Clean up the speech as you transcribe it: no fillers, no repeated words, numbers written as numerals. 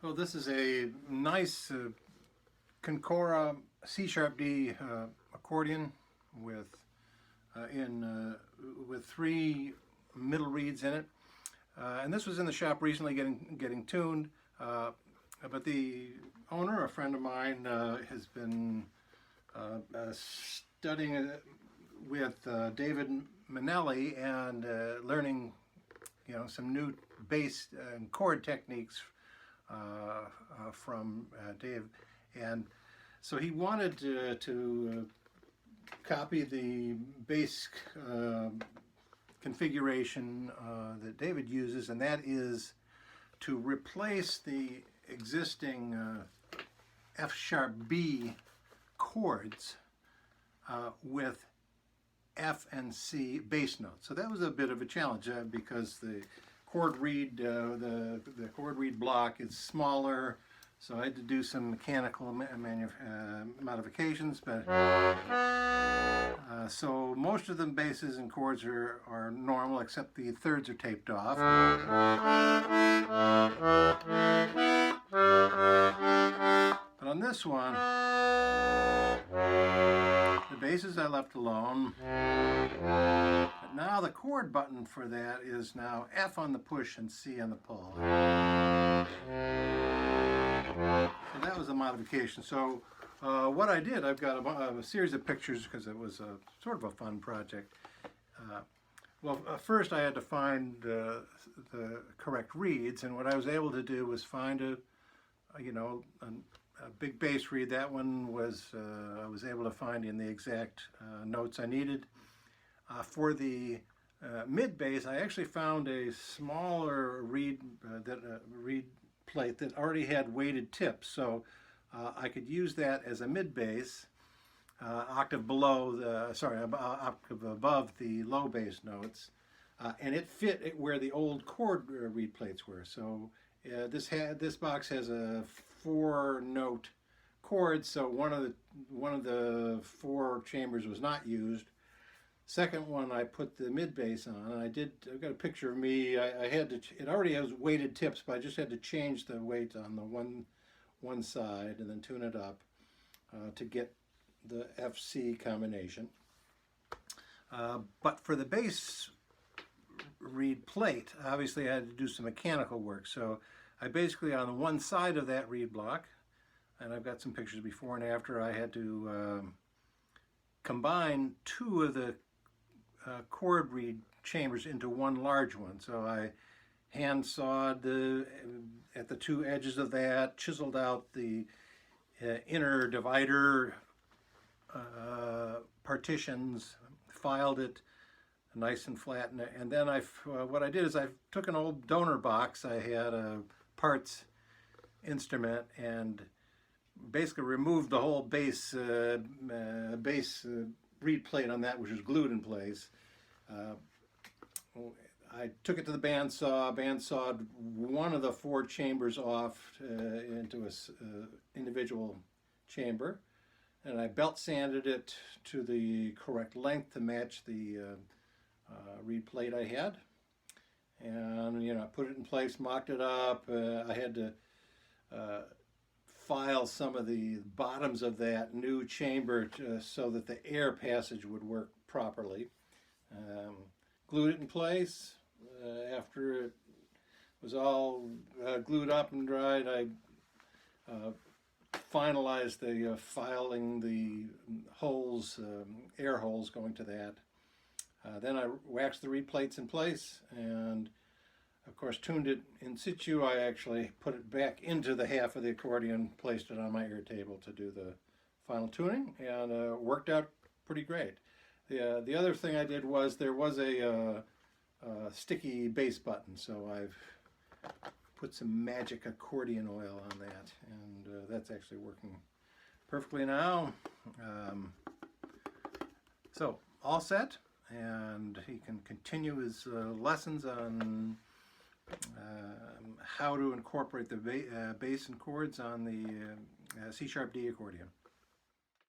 Well, this is a nice Kincora C sharp D accordion with with 3 middle reeds in it, and this was in the shop recently getting tuned. But the owner, a friend of mine, has been studying with David Manelli and learning, some new bass and chord techniques from Dave, and so he wanted to copy the bass configuration that David uses, and that is to replace the existing F sharp B chords with F and C bass notes. So that was a bit of a challenge because the chord reed, the chord reed block is smaller, so I had to do some mechanical modifications. But so most of the basses and chords are normal, except the thirds are taped off. But on this one, the basses I left alone. But now the chord button for that is now F on the push and C on the pull. So that was a modification. So what I did, I've got a series of pictures because it was sort of a fun project. First I had to find the correct reeds, and what I was able to do was find a big bass reed. That one was I was able to find in the exact notes I needed. For the mid bass, I actually found a smaller reed reed plate that already had weighted tips, so I could use that as a mid bass, octave above the low bass notes, and it fit where the old chord reed plates were. So this box has a 4-note chord, so one of the 4 chambers was not used. Second one, I put the mid bass on, and I've got a picture of me. I had to. It already has weighted tips, but I just had to change the weight on the one side and then tune it up to get the FC combination. But for the bass reed plate, obviously I had to do some mechanical work. So I basically, on the one side of that reed block, and I've got some pictures before and after, I had to combine 2 of the chord reed chambers into one large one. So I hand sawed at the 2 edges of that, chiseled out the inner divider partitions, filed it nice and flat, and then what I did is I took an old donor box. I had a parts instrument and basically removed the whole bass reed plate on that, which was glued in place. I took it to the bandsawed one of the 4 chambers off into a individual chamber, and I belt sanded it to the correct length to match the reed plate I had, and I put it in place, mocked it up. I had to file some of the bottoms of that new chamber so that the air passage would work properly. Glued it in place. After it was all glued up and dried, I finalized the filing the holes, air holes going to that. Then I waxed the reed plates in place and of course tuned it in situ. I actually put it back into the half of the accordion, placed it on my air table to do the final tuning, and worked out pretty great. The other thing I did was there was a sticky bass button, so I've put some magic accordion oil on that, and that's actually working perfectly now. So all set, and he can continue his lessons on how to incorporate the bass and chords on the C sharp D accordion.